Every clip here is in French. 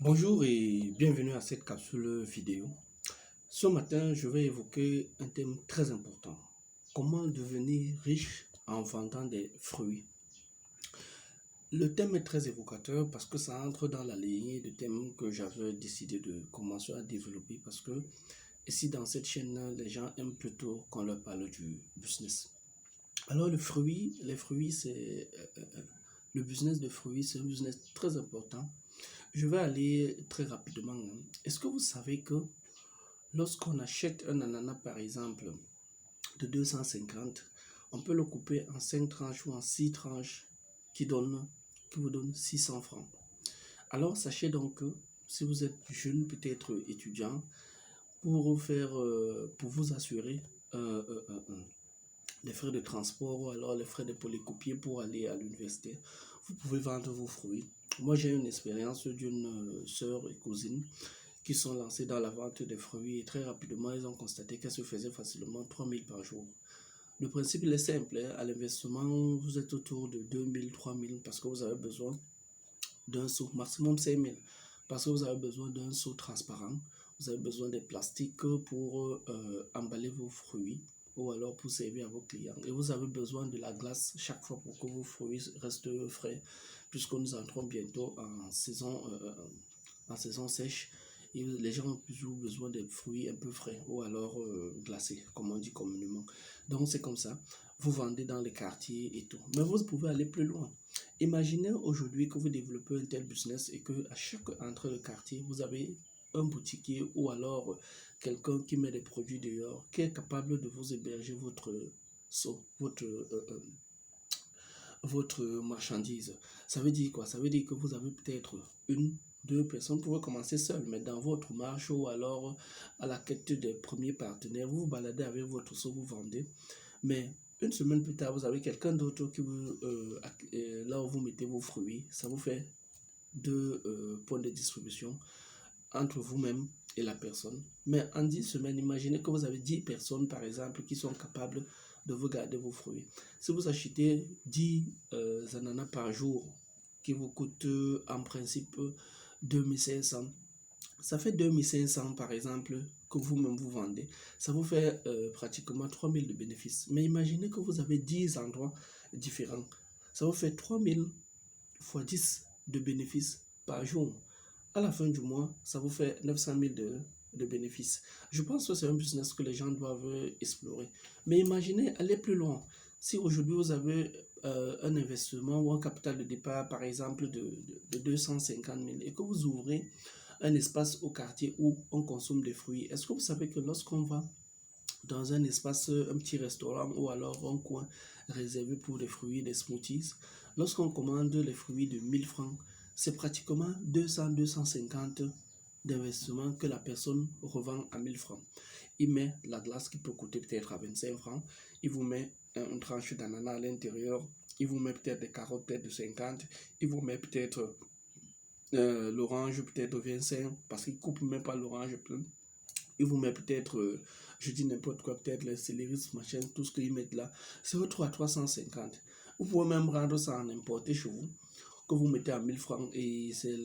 Bonjour et bienvenue à cette capsule vidéo. Ce matin, je vais évoquer un thème très important. Comment devenir riche en vendant des fruits? Le thème est très évocateur parce que ça entre dans la lignée de thèmes que j'avais décidé de commencer à développer parce que ici dans cette chaîne, les gens aiment plutôt qu'on leur parle du business. Alors les fruits, le business de fruits, c'est un business très important. Je vais aller très rapidement. Est-ce que vous savez que lorsqu'on achète un ananas, par exemple, de 250, on peut le couper en 5 tranches ou en 6 tranches qui vous donnent 600 francs. Alors, sachez donc que si vous êtes jeune, peut-être étudiant, pour vous assurer les frais de transport ou alors les frais de polycopier pour aller à l'université, vous pouvez vendre vos fruits. Moi, j'ai une expérience d'une sœur et cousine qui sont lancés dans la vente des fruits et très rapidement, ils ont constaté qu'elles se faisaient facilement 3000 par jour. Le principe il est simple, hein. À l'investissement, vous êtes autour de 2000, 3000 parce que vous avez besoin d'un seau, maximum 5000 parce que vous avez besoin d'un seau transparent, vous avez besoin des plastiques pour emballer vos fruits ou alors pour servir à vos clients. Et vous avez besoin de la glace chaque fois pour que vos fruits restent frais, puisque nous entrons bientôt en saison sèche. Et les gens ont toujours besoin de fruits un peu frais ou alors glacés, comme on dit communément. Donc c'est comme ça. Vous vendez dans les quartiers et tout. Mais vous pouvez aller plus loin. Imaginez aujourd'hui que vous développez un tel business et que à chaque entrée de quartier, vous avez un boutiquier ou alors quelqu'un qui met des produits dehors, qui est capable de vous héberger votre marchandise. Ça veut dire quoi? Ça veut dire que vous avez peut-être une, deux personnes, vous pouvez commencer seul, mais dans votre marché ou alors à la quête des premiers partenaires, vous vous baladez avec votre seau, vous vendez. Mais une semaine plus tard, vous avez quelqu'un d'autre qui vous, là où vous mettez vos fruits, ça vous fait deux points de distribution entre vous-même et la personne. Mais en 10 semaines, imaginez que vous avez 10 personnes, par exemple, qui sont capables de vous garder vos fruits. Si vous achetez 10 ananas par jour, qui vous coûtent en principe 2500, ça fait 2500 par exemple que vous-même vous vendez. Ça vous fait pratiquement 3000 de bénéfices. Mais imaginez que vous avez 10 endroits différents. Ça vous fait 3000 fois 10 de bénéfices par jour. À la fin du mois, ça vous fait 900 000 de bénéfices. Je pense que c'est un business que les gens doivent explorer. Mais imaginez, aller plus loin. Si aujourd'hui vous avez un investissement ou un capital de départ, par exemple, de 250 000 et que vous ouvrez un espace au quartier où on consomme des fruits, est-ce que vous savez que lorsqu'on va dans un espace, un petit restaurant ou alors un coin réservé pour des fruits, des smoothies, lorsqu'on commande les fruits de 1000 francs, c'est pratiquement 200-250 d'investissement que la personne revend à 1000 francs. Il met la glace qui peut coûter peut-être à 25 francs, il vous met une tranche d'ananas à l'intérieur, il vous met peut-être des carottes peut-être de 50, il vous met peut-être l'orange peut-être de 25, parce qu'il ne coupe même pas l'orange plein. Il vous met peut-être, je dis n'importe quoi, peut-être les céleris, machin, tout ce qu'ils mettent là. C'est votre à 350. Vous pouvez même rendre ça en importé chez vous, que vous mettez à 1000 francs et c'est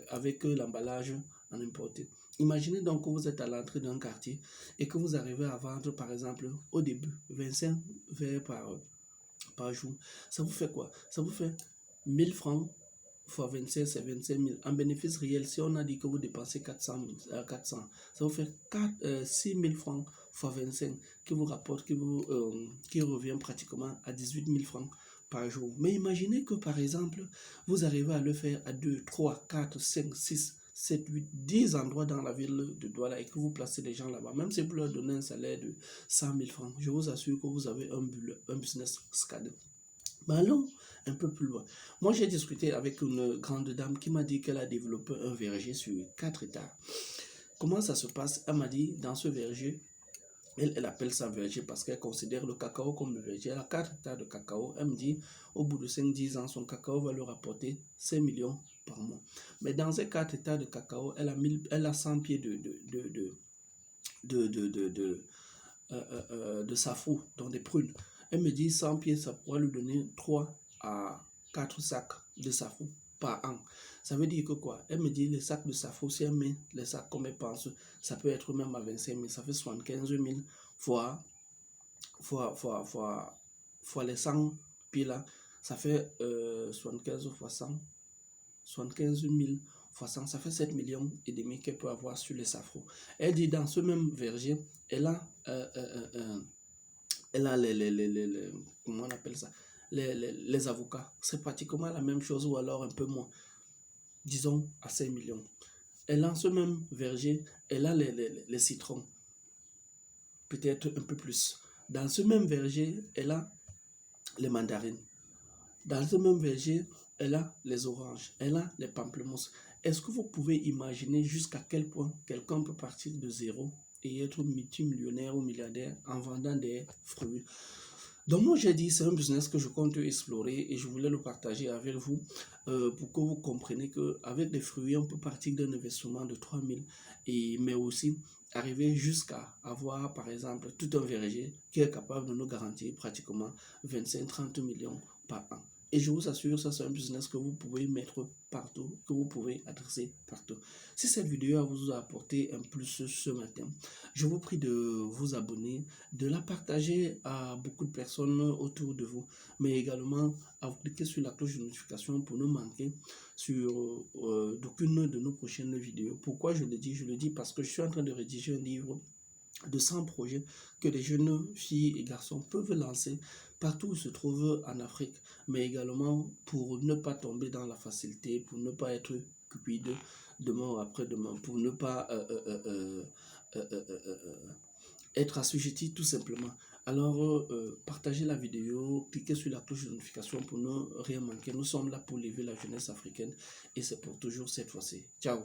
avec l'emballage en importé. Imaginez donc que vous êtes à l'entrée d'un quartier et que vous arrivez à vendre par exemple au début 25 verres par jour. Ça vous fait quoi? Ça vous fait 1000 francs fois 25, c'est 25 000. En bénéfice réel, si on a dit que vous dépensez 400, ça vous fait 6 000 francs fois 25 qui vous rapporte, qui revient pratiquement à 18 000 francs par jour. Mais imaginez que par exemple, vous arrivez à le faire à 2, 3, 4, 5, 6, 7, 8, 10 endroits dans la ville de Douala et que vous placez des gens là-bas, même si vous leur donnez un salaire de 100 000 francs, je vous assure que vous avez un business scalé. Mais allons un peu plus loin. Moi, j'ai discuté avec une grande dame qui m'a dit qu'elle a développé un verger sur 4 hectares. Comment ça se passe? Elle m'a dit, dans ce verger, elle appelle ça verger parce qu'elle considère le cacao comme le verger. Elle a 4 hectares de cacao. Elle me dit, au bout de 5-10 ans, son cacao va lui rapporter 5 millions par mois. Mais dans ces 4 hectares de cacao, elle a 100 pieds de safou, donc des prunes. Elle me dit 100 pieds, ça pourrait lui donner 3 à 4 sacs de safou. par an. Ça veut dire que quoi? Elle me dit les sacs de Safo, si elle met les sacs comme elle pense, ça peut être même à 25 000, ça fait 75 000 fois, fois les 100 piles, ça fait 75 fois 100, 75 000 fois 100, ça fait 7 millions et demi qu'elle peut avoir sur les Safro. Elle dit dans ce même verger, elle a comment on appelle ça, les avocats. C'est pratiquement la même chose ou alors un peu moins, disons à 5 millions. Elle a ce même verger, elle a les citrons, peut-être un peu plus. Dans ce même verger, elle a les mandarines. Dans ce même verger, elle a les oranges, elle a les pamplemousses. Est-ce que vous pouvez imaginer jusqu'à quel point quelqu'un peut partir de zéro et être multimillionnaire ou milliardaire en vendant des fruits? Donc moi j'ai dit c'est un business que je compte explorer et je voulais le partager avec vous pour que vous compreniez qu'avec des fruits on peut partir d'un investissement de 3 000 mais aussi arriver jusqu'à avoir par exemple tout un verger qui est capable de nous garantir pratiquement 25-30 millions par an. Et je vous assure, ça c'est un business que vous pouvez mettre partout, que vous pouvez adresser partout. Si cette vidéo vous a apporté un plus ce matin, je vous prie de vous abonner, de la partager à beaucoup de personnes autour de vous, mais également à cliquer sur la cloche de notification pour ne manquer sur d'aucune de nos prochaines vidéos. Pourquoi je le dis? Je le dis parce que je suis en train de rédiger un livre de 100 projets que les jeunes filles et garçons peuvent lancer partout où se trouvent en Afrique, mais également pour ne pas tomber dans la facilité, pour ne pas être cupide demain ou après-demain, pour ne pas être assujetti tout simplement. Alors, partagez la vidéo, cliquez sur la cloche de notification pour ne rien manquer. Nous sommes là pour lever la jeunesse africaine et c'est pour toujours cette fois-ci. Ciao!